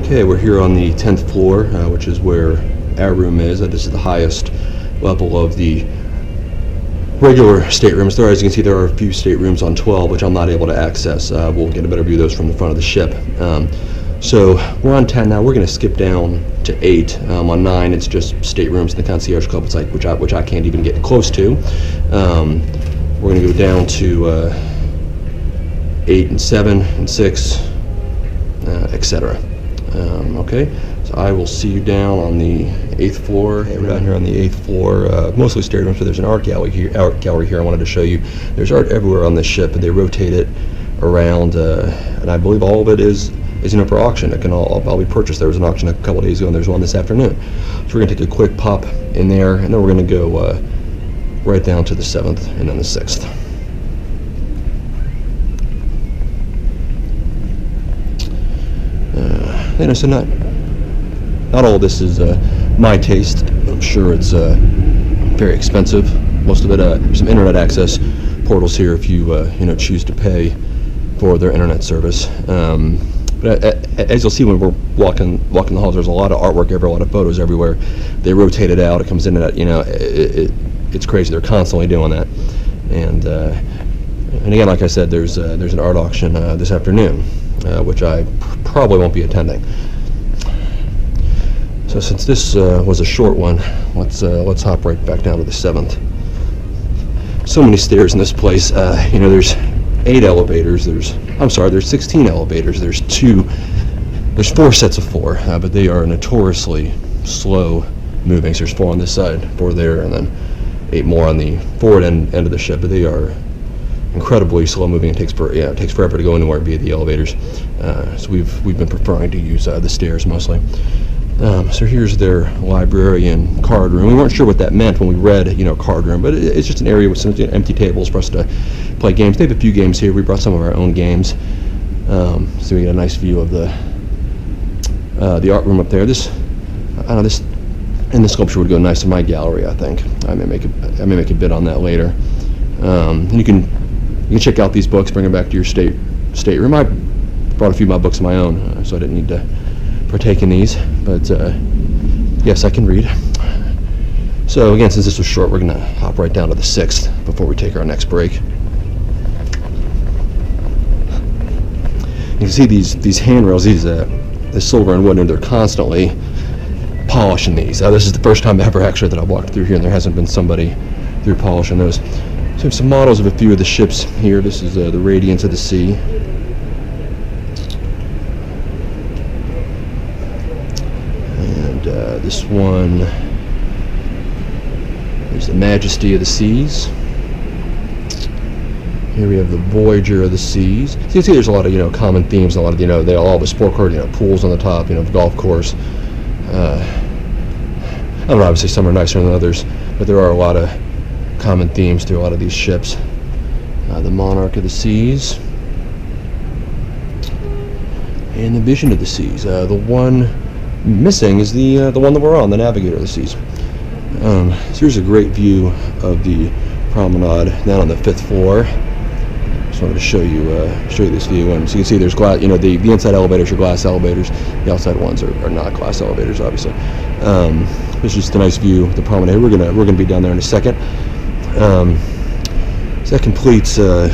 Okay, we're here on the 10th floor, which is where our room is. This is the highest level of the regular staterooms. There, as you can see, there are a few staterooms on 12, which I'm not able to access. We'll get a better view of those from the front of the ship. So we're on 10 now. We're going to skip down to 8. On 9, it's just staterooms in the concierge club. It's like which I can't even get close to. We're going to go down to 8 and 7 and 6, etc. Okay, so I will see you down on the 8th floor. Hey, we're down here on the 8th floor, mostly staterooms, but there's an art gallery here. I wanted to show you. There's art everywhere on this ship, and they rotate it around, and I believe all of it is for auction. It can all be purchased. There was an auction a couple days ago, and there's one this afternoon. So we're going to take a quick pop in there, and then we're going to go right down to the 7th and then the 6th. So not all of this is my taste. I'm sure it's very expensive. Most of it, there's some internet access portals here if you choose to pay for their internet service. But as you'll see when we're walking the halls, there's a lot of artwork everywhere, a lot of photos everywhere. They rotate it out. It comes in and out. It's crazy. They're constantly doing that. And again, like I said, there's an art auction this afternoon, which I probably won't be attending. So since this was a short one, let's hop right back down to the 7th. So many stairs in this place. There's 8 elevators. There's 16 elevators. There's 4 sets of 4, but they are notoriously slow moving. So there's 4 on this side, 4 there, and then 8 more on the forward end of the ship. But they are incredibly slow moving. It takes forever to go anywhere via the elevators. So we've been preferring to use the stairs mostly. So here's their library and card room. We weren't sure what that meant when we read, card room, but it's just an area with some empty tables for us to play games. They have a few games here. We brought some of our own games, so we get a nice view of the art room up there. This sculpture would go nice in my gallery. I think I may make a bid on that later. And you can check out these books, bring them back to your stateroom. I brought a few of my books of my own, so I didn't need to partake in these, but yes, I can read. So again, since this was short, we're going to hop right down to the 6th before we take our next break. You can see these handrails, the silver and wood, and they're constantly polishing these. This is the first time ever actually that I've walked through here, and there hasn't been somebody through polishing those. So we have some models of a few of the ships here. This is the Radiance of the Sea. This one is the Majesty of the Seas. Here we have the Voyager of the Seas. So you can see there's a lot of common themes. A lot of they all have a sport court, pools on the top, golf course. I don't know. Obviously, some are nicer than others, but there are a lot of common themes to a lot of these ships. The Monarch of the Seas and the Vision of the Seas. The one missing is the one that we're on, the Navigator of the Seas. So here's a great view of the promenade down on the 5th floor. Just wanted to show you this view, and so you can see there's glass. The inside elevators are glass elevators. The outside ones are not glass elevators, obviously. It's just a nice view of the promenade. We're gonna be down there in a second. So that completes the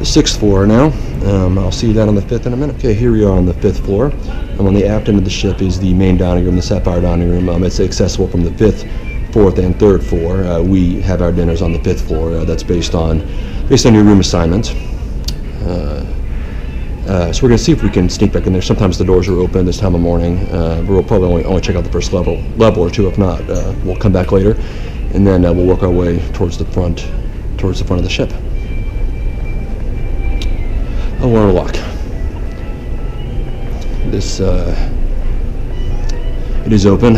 6th floor now. I'll see you down on the 5th in a minute. Okay, here we are on the 5th floor. On the aft end of the ship is the main dining room, the Sapphire dining room. It's accessible from the 5th, 4th, and 3rd floor. We have our dinners on the 5th floor. That's based on your room assignment. So we're going to see if we can sneak back in there. Sometimes the doors are open this time of morning. We'll probably only check out the first level or two. If not, we'll come back later, and then we'll work our way towards the front of the ship. Oh, we're on a lock. This it is open,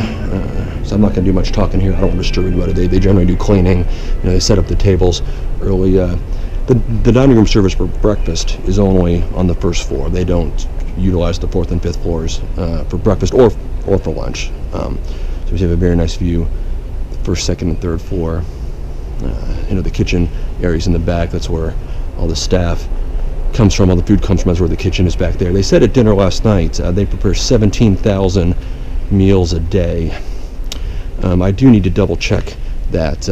so I'm not going to do much talking here. I don't want to disturb anybody. They generally do cleaning. They set up the tables early. The dining room service for breakfast is only on the 1st floor. They don't utilize the 4th and 5th floors for breakfast or for lunch. So we have a very nice view, the 1st, 2nd, and 3rd floor. The kitchen areas in the back. That's where all the staff comes from, all the food comes from. That's where the kitchen is back there. They said at dinner last night they prepare 17,000 meals a day. I do need to double check that,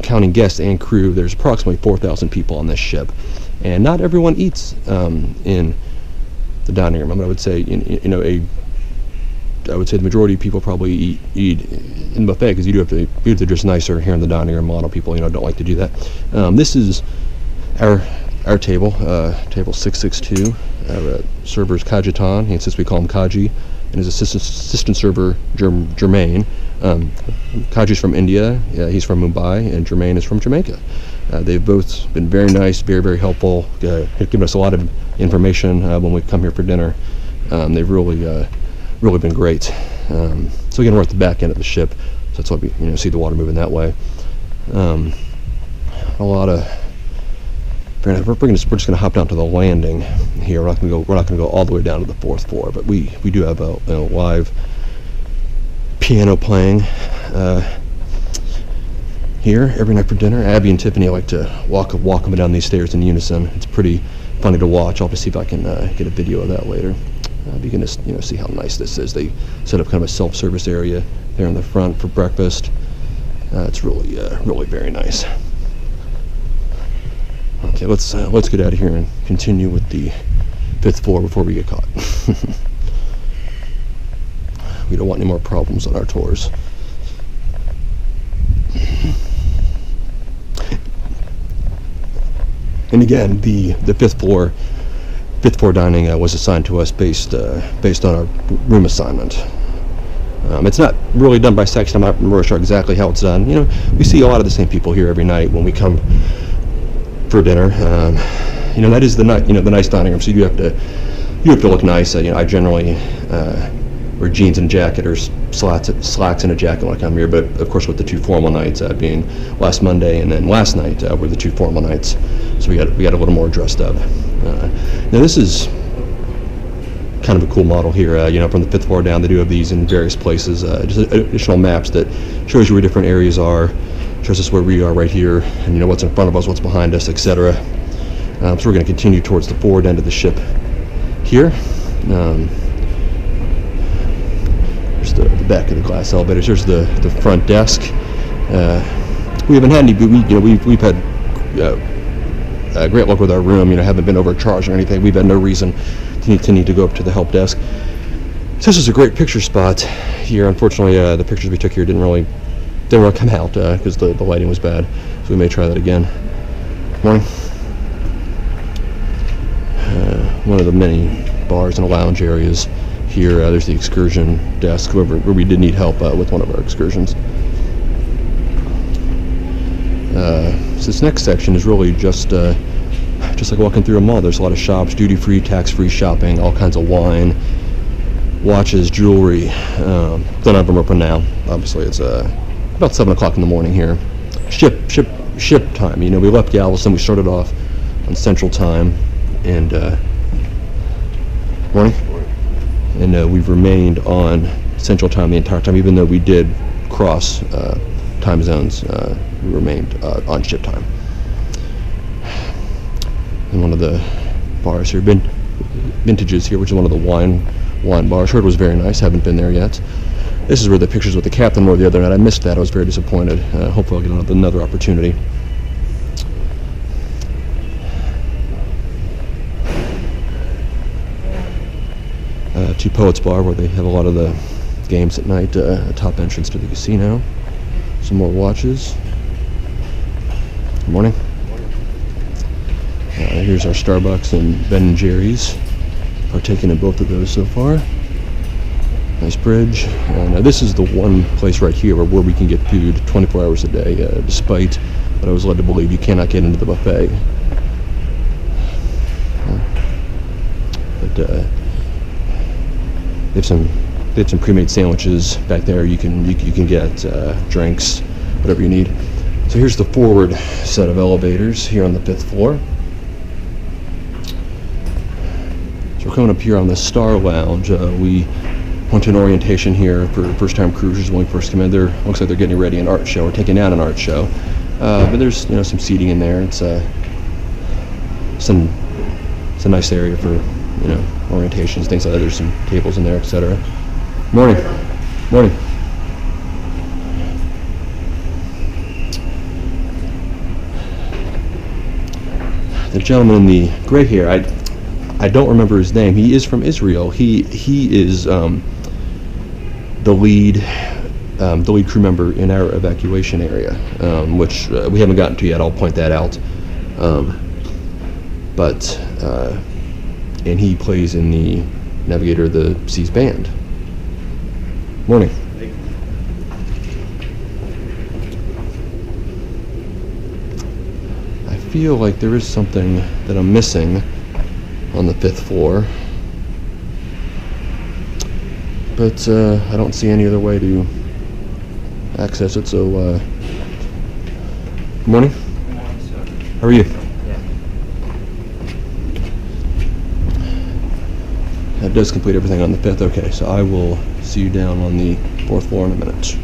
counting guests and crew, there's approximately 4,000 people on this ship, and not everyone eats in the dining room. I would say, I would say the majority of people probably eat in the buffet, because you do have to dress nicer here in the dining room. A lot of people, don't like to do that. This is our table, table 662. Our server is Kajitan. He insists we call him Kaji, and his assistant server Jermaine. Kaji's from India. He's from Mumbai, and Jermaine is from Jamaica. They've both been very nice, very, very helpful. Given us a lot of information when we come here for dinner. They've really been great. So again, we're at the back end of the ship, so that's why we see the water moving that way. A lot of. We're just going to hop down to the landing here. We're not going to go all the way down to the 4th floor, but we do have a live piano playing here every night for dinner. Abby and Tiffany like to walk up and down these stairs in unison. It's pretty funny to watch. I'll have to see if I can get a video of that later. You can just see how nice this is. They set up kind of a self-service area there in the front for breakfast. It's really very nice. Okay, let's get out of here and continue with the 5th floor before we get caught. We don't want any more problems on our tours. And again, the 5th floor dining was assigned to us based on our room assignment. It's not really done by section. I'm not really sure exactly how it's done. We see a lot of the same people here every night when we come for dinner. That is the nice dining room. So you have to look nice. I generally wear jeans and a jacket, or slacks and a jacket when I come here. But of course, with the 2 formal nights being last Monday and then last night were the 2 formal nights, so we got a little more dressed up. Now this is kind of a cool model here. From the 5th floor down, they do have these in various places. Just additional maps that shows you where different areas are. Shows us where we are right here, and what's in front of us, what's behind us, etc. So we're going to continue towards the forward end of the ship here. There's the back of the glass elevators. Here's the front desk. We haven't had any. We've had great luck with our room. Haven't been overcharged or anything. We've had no reason to need to go up to the help desk. So this is a great picture spot here. Unfortunately, the pictures we took here didn't really come out because the lighting was bad, so we may try that again. Morning. One of the many bars and lounge areas here. There's the excursion desk where we did need help with one of our excursions. So this next section is really just like walking through a mall. There's a lot of shops, duty-free, tax-free shopping, all kinds of wine, watches, jewelry. None of them are open now. Obviously, it's about 7 o'clock in the morning here. Ship time. We left Galveston. We started off on Central Time, and morning. And we've remained on Central Time the entire time, even though we did cross time zones. We remained on ship time. And one of the bars here, Vintages here, which is one of the wine bars. Heard was very nice. Haven't been there yet. This is where the pictures with the captain were the other night. I missed that. I was very disappointed. Hopefully I'll get another opportunity. To Poets Bar, where they have a lot of the games at night. A top entrance to the casino. Some more watches. Good morning. Here's our Starbucks and Ben & Jerry's. Partaking in both of those so far. Nice bridge. Now this is the one place right here where we can get food 24 hours a day, despite what I was led to believe you cannot get into the buffet. But they have some pre-made sandwiches back there. You can get drinks, whatever you need. So here's the forward set of elevators here on the 5th floor. So we're coming up here on the Star Lounge. We went to an orientation here for first-time cruisers when we first came in. Looks like they're getting ready an art show. We're taking down an art show, but there's some seating in there. It's some It's a nice area for, you know, orientations, things like that. There's some tables in there, etc. Morning. Morning. The gentleman in the gray hair, I don't remember his name. He is from Israel. He is the lead crew member in our evacuation area, which we haven't gotten to yet. I'll point that out. And he plays in the Navigator, the Seas band. Morning. I feel like there is something that I'm missing on the 5th floor, but I don't see any other way to access it, so good morning. Good morning, sir. How are you? Yeah. That does complete everything on the 5th. Okay, so I will see you down on the 4th floor in a minute.